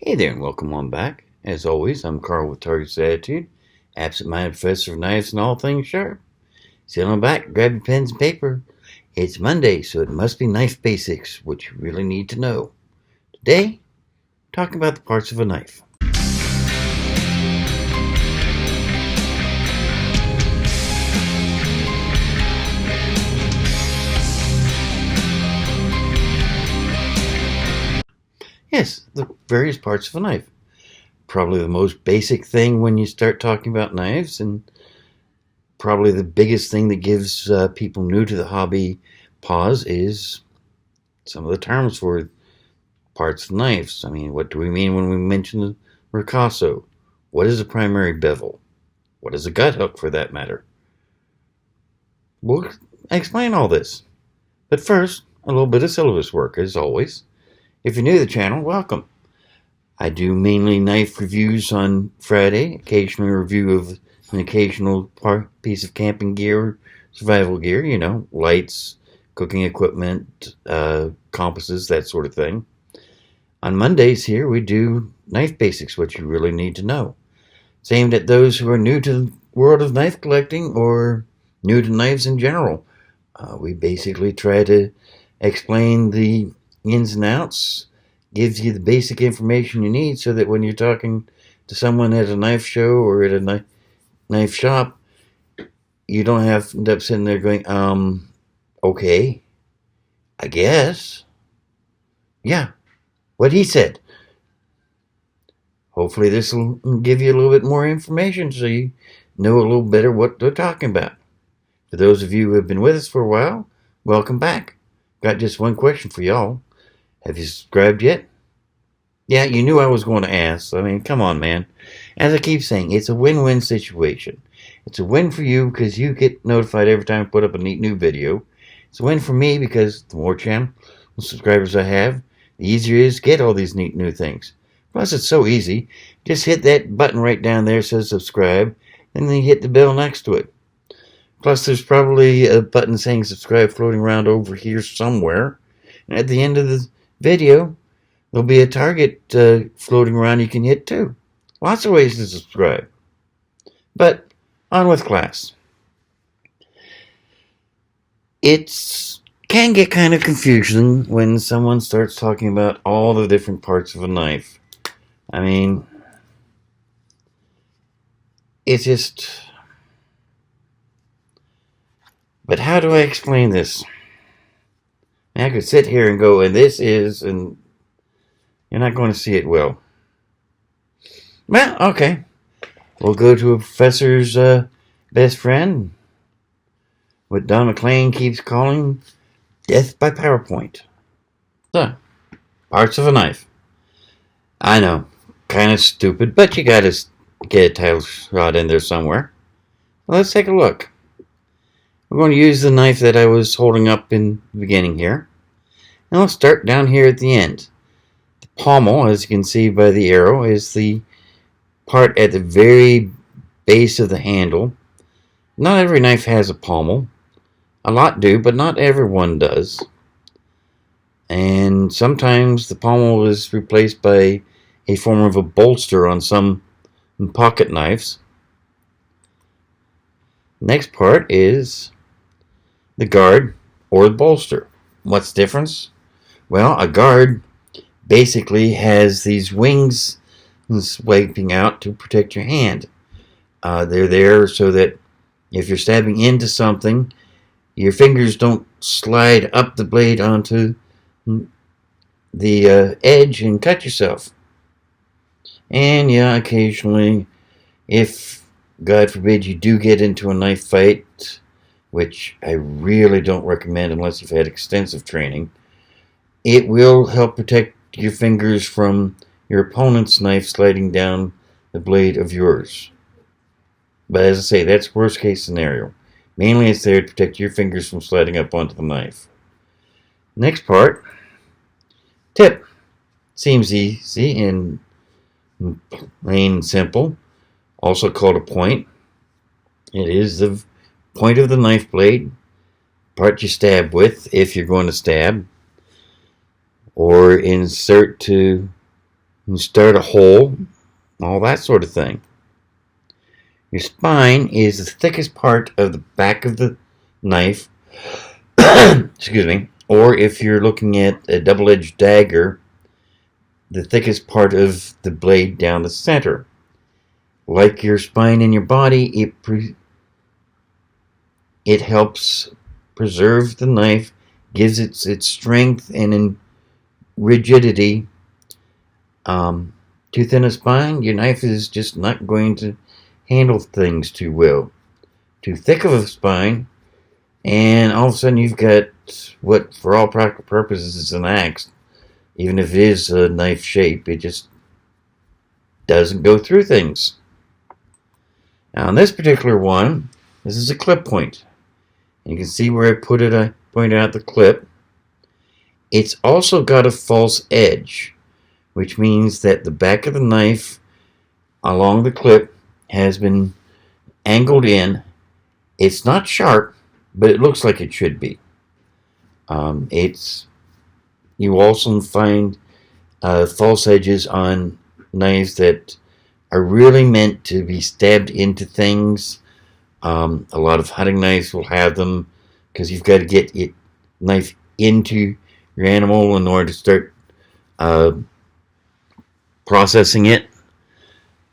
Hey there, and welcome on back. As always, I'm Carl with Target's Attitude, absent-minded professor of knives and all things sharp. Sit on back, grab your pens and paper. It's Monday, so it must be knife basics, which you really need to know. Today, talking about the parts of a knife. Yes, the various parts of a knife. Probably the most basic thing when you start talking about knives, and probably the biggest thing that gives people new to the hobby pause is some of the terms for parts of knives. I mean, what do we mean when we mention the Ricasso? What is a primary bevel? What is a gut hook, for that matter? We'll explain all this. But first, a little bit of syllabus work, as always. If you're new to the channel, welcome. I do mainly knife reviews on Friday, occasionally a review of an occasional piece of camping gear, survival gear, lights, cooking equipment, compasses, that sort of thing. On Mondays here, we do knife basics, what you really need to know. It's aimed at those who are new to the world of knife collecting or new to knives in general. We basically try to explain the ins and outs, gives you the basic information you need so that when you're talking to someone at a knife show or at a knife shop, you don't have to end up sitting there going, okay, I guess. Yeah, what he said. Hopefully this will give you a little bit more information so you know a little better what they're talking about. For those of you who have been with us for a while, welcome back. Got just one question for y'all. Have you subscribed yet? Yeah, you knew I was going to ask. I mean, come on, man. As I keep saying, it's a win-win situation. It's a win for you because you get notified every time I put up a neat new video. It's a win for me because the more channel subscribers I have, the easier it is to get all these neat new things. Plus, it's so easy. Just hit that button right down there that says subscribe, and then you hit the bell next to it. Plus, there's probably a button saying subscribe floating around over here somewhere. And at the end of the video, there'll be a target floating around you can hit too. Lots of ways to subscribe. But on with class. It can get kind of confusing when someone starts talking about all the different parts of a knife. I mean, it's just... But how do I explain this? I could sit here and go, and this is, and you're not going to see it well. Well, okay. We'll go to a professor's best friend, what Don McLean keeps calling death by PowerPoint. So, parts of a knife. I know, kind of stupid, but you gotta get a title shot in there somewhere. Well, let's take a look. We're going to use the knife that I was holding up in the beginning here. And we'll start down here at the end. The pommel, as you can see by the arrow, is the part at the very base of the handle. Not every knife has a pommel. A lot do, but not everyone does. And sometimes the pommel is replaced by a form of a bolster on some pocket knives. Next part is the guard or the bolster. What's the difference? Well, a guard basically has these wings swiping out to protect your hand. They're there so that if you're stabbing into something, your fingers don't slide up the blade onto the edge and cut yourself. And yeah, occasionally, if God forbid you do get into a knife fight, which I really don't recommend unless you've had extensive training, it will help protect your fingers from your opponent's knife sliding down the blade of yours. But as I say, that's worst case scenario. Mainly it's there to protect your fingers from sliding up onto the knife. Next part, tip. Seems easy and plain and simple. Also called a point. It is the point of the knife blade, part you stab with if you're going to stab, or insert to and start a hole, all that sort of thing. Your spine is the thickest part of the back of the knife, excuse me, or if you're looking at a double-edged dagger, the thickest part of the blade down the center. Like your spine in your body, it helps preserve the knife, gives it its strength and rigidity. Too thin a spine, your knife is just not going to handle things too well. Too thick of a spine, and all of a sudden you've got what, for all practical purposes, is an axe. Even if it is a knife shape, it just doesn't go through things. Now, on this particular one, this is a clip point. You can see where I put it. I pointed out the clip. It's also got a false edge, which means that the back of the knife along the clip has been angled in. It's not sharp, but it looks like it should be. You also find false edges on knives that are really meant to be stabbed into things. A lot of hunting knives will have them because you've got to get your knife into your animal in order to start processing it.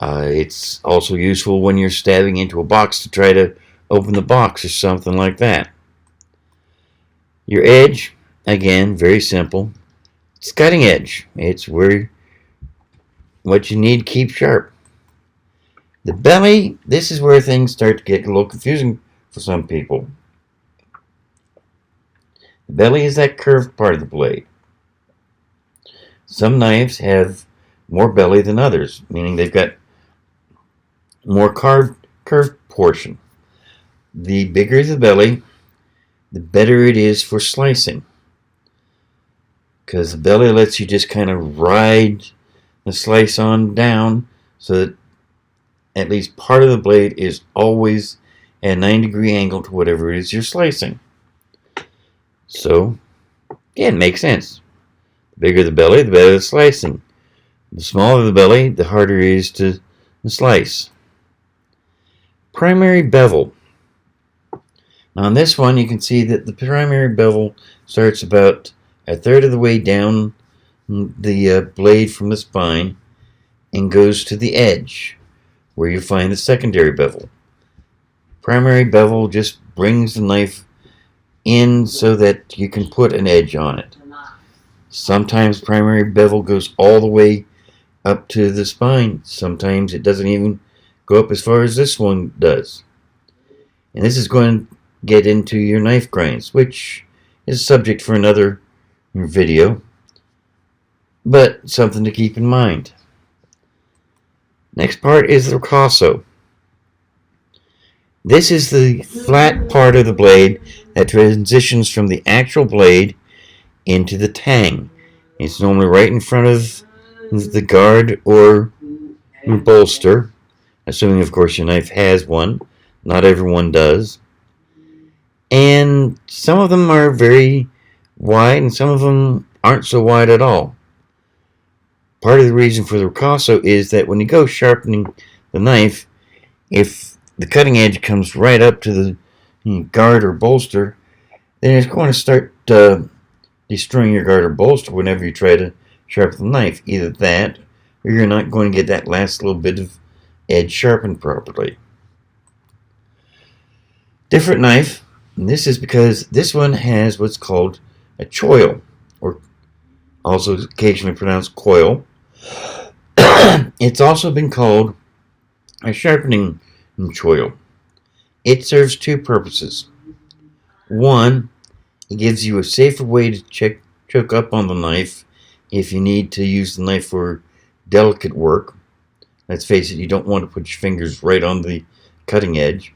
It's also useful when you're stabbing into a box to try to open the box or something like that. Your edge, again, very simple. It's cutting edge. It's where what you need to keep sharp. The belly, this is where things start to get a little confusing for some people. The belly is that curved part of the blade. Some knives have more belly than others, meaning they've got more curved portion. The bigger the belly, the better it is for slicing, because the belly lets you just kind of ride the slice on down so that at least part of the blade is always at a 90-degree angle to whatever it is you're slicing. So, yeah, it makes sense. The bigger the belly, the better the slicing. The smaller the belly, the harder it is to slice. Primary bevel. Now on this one, you can see that the primary bevel starts about a third of the way down the blade from the spine and goes to the edge, where you find the secondary bevel. Primary bevel just brings the knife in so that you can put an edge on it. Sometimes primary bevel goes all the way up to the spine. Sometimes it doesn't even go up as far as this one does. And this is going to get into your knife grinds, which is a subject for another video, but something to keep in mind. Next part is the Ricasso. This is the flat part of the blade that transitions from the actual blade into the tang. It's normally right in front of the guard or bolster, assuming of course your knife has one. Not everyone does. And some of them are very wide and some of them aren't so wide at all. Part of the reason for the Ricasso is that when you go sharpening the knife, if the cutting edge comes right up to the guard or bolster, then it's going to start destroying your guard or bolster whenever you try to sharpen the knife. Either that, or you're not going to get that last little bit of edge sharpened properly. Different knife, and this is because this one has what's called a choil, or also occasionally pronounced coil. It's also been called a sharpening choil. It serves two purposes. One, it gives you a safer way to choke up on the knife if you need to use the knife for delicate work. Let's face it, you don't want to put your fingers right on the cutting edge.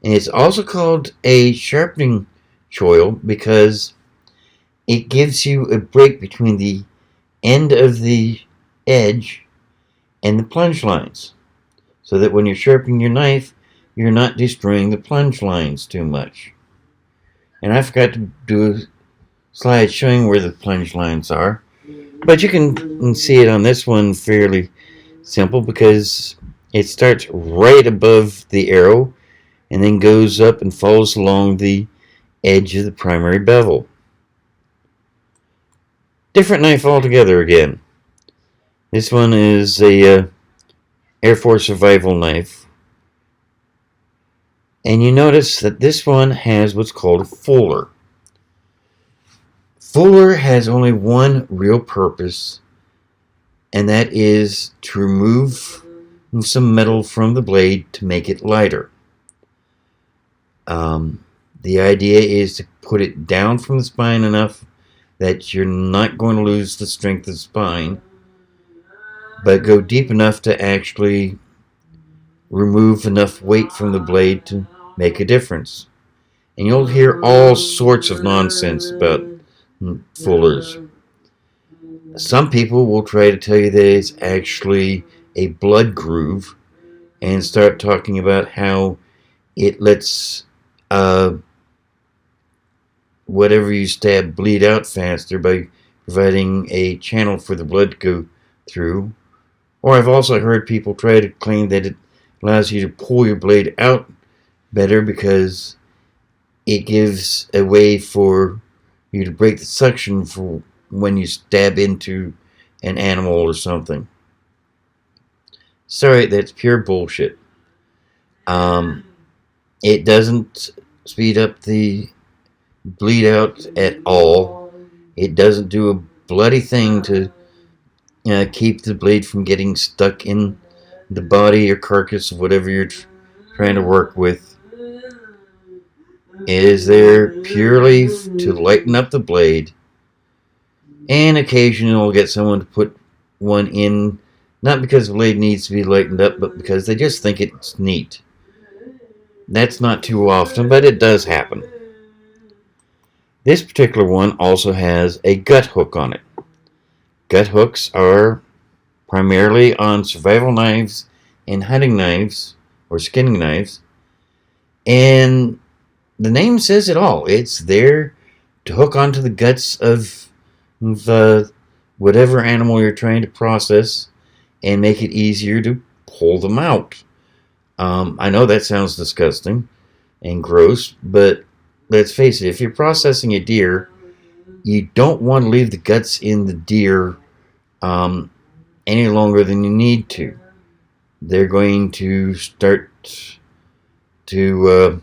And it's also called a sharpening choil because it gives you a break between the end of the edge and the plunge lines, so that when you're sharpening your knife, you're not destroying the plunge lines too much. And I forgot to do a slide showing where the plunge lines are. But you can see it on this one fairly simple because it starts right above the arrow and then goes up and follows along the edge of the primary bevel. Different knife altogether again. This one is a Air Force survival knife. And you notice that this one has what's called a fuller. Fuller has only one real purpose, and that is to remove some metal from the blade to make it lighter. The idea is to put it down from the spine enough that you're not going to lose the strength of the spine, but go deep enough to actually remove enough weight from the blade to make a difference. And you'll hear all sorts of nonsense about fullers. Some people will try to tell you that it's actually a blood groove and start talking about how it lets whatever you stab bleed out faster by providing a channel for the blood to go through. Or I've also heard people try to claim that it allows you to pull your blade out better because it gives a way for you to break the suction for when you stab into an animal or something. Sorry, that's pure bullshit. It doesn't speed up the bleed out at all. It doesn't do a bloody thing to keep the blade from getting stuck in the body or carcass of whatever you're trying to work with. It is there purely to lighten up the blade, and occasionally you'll get someone to put one in, not because the blade needs to be lightened up, but because they just think it's neat. That's not too often, but it does happen. This particular one also has a gut hook on it. Gut hooks are primarily on survival knives and hunting knives or skinning knives, and the name says it all. It's there to hook onto the guts of whatever animal you're trying to process and make it easier to pull them out. I know that sounds disgusting and gross, but let's face it, if you're processing a deer, you don't want to leave the guts in the deer any longer than you need to. They're going to start to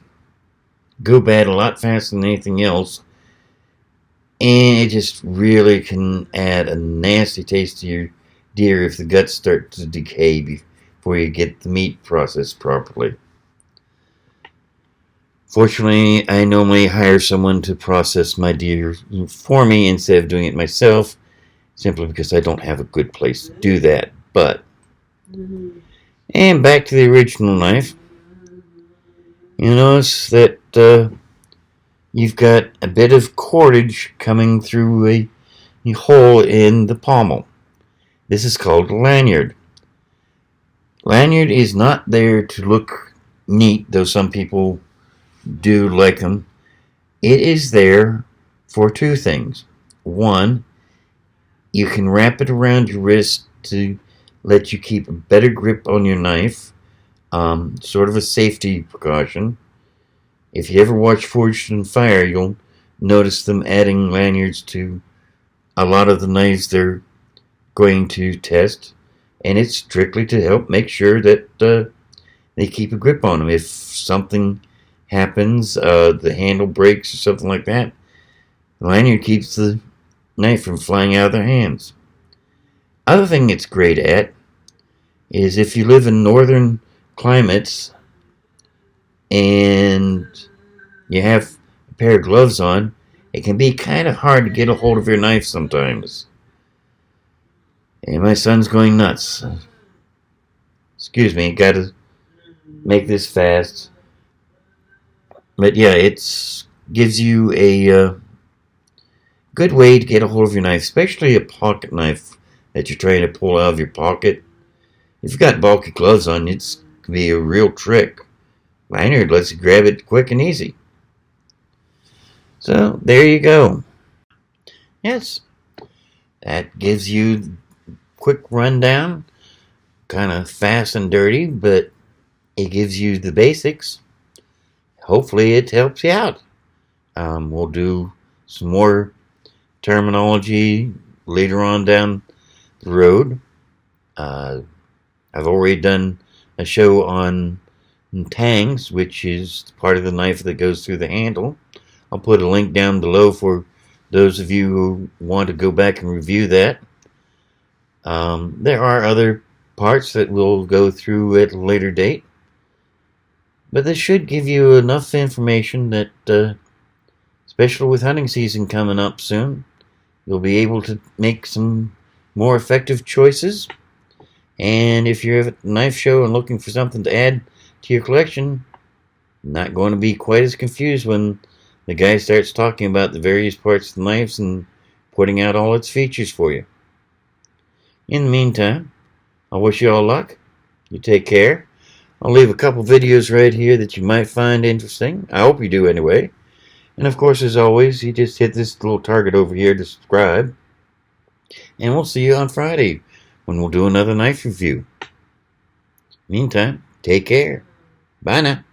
go bad a lot faster than anything else, and it just really can add a nasty taste to your deer if the guts start to decay before you get the meat processed properly. Fortunately, I normally hire someone to process my deer for me instead of doing it myself, simply because I don't have a good place to do that. And back to the original knife. You notice that you've got a bit of cordage coming through a hole in the pommel. This is called a lanyard. Lanyard is not there to look neat, though some people do like them. It is there for two things. One, you can wrap it around your wrist to let you keep a better grip on your knife, sort of a safety precaution. If you ever watch Forged in Fire, you'll notice them adding lanyards to a lot of the knives they're going to test, and it's strictly to help make sure that they keep a grip on them. If something happens, the handle breaks or something like that, the lanyard keeps the knife from flying out of their hands. Other thing it's great at is if you live in northern climates and you have a pair of gloves on, it can be kind of hard to get a hold of your knife sometimes. And my son's going nuts. Excuse me, gotta make this fast. But yeah, it gives you a good way to get a hold of your knife, especially a pocket knife that you're trying to pull out of your pocket. If you've got bulky gloves on, it can be a real trick. Lanyard lets you grab it quick and easy. So, there you go. Yes, That gives you quick rundown, kind of fast and dirty, but it gives you the basics. Hopefully it helps you out. We'll do some more terminology later on down the road. I've already done a show on tangs, which is part of the knife that goes through the handle. I'll put a link down below for those of you who want to go back and review that. There are other parts that we'll go through at a later date, but this should give you enough information that, especially with hunting season coming up soon, you'll be able to make some more effective choices. And if you're at a knife show and looking for something to add to your collection, not going to be quite as confused when the guy starts talking about the various parts of the knives and putting out all its features for you. In the meantime, I wish you all luck. You take care. I'll leave a couple videos right here that you might find interesting. I hope you do anyway. And of course, as always, you just hit this little target over here to subscribe. And we'll see you on Friday when we'll do another knife review. Meantime, take care. Bye now.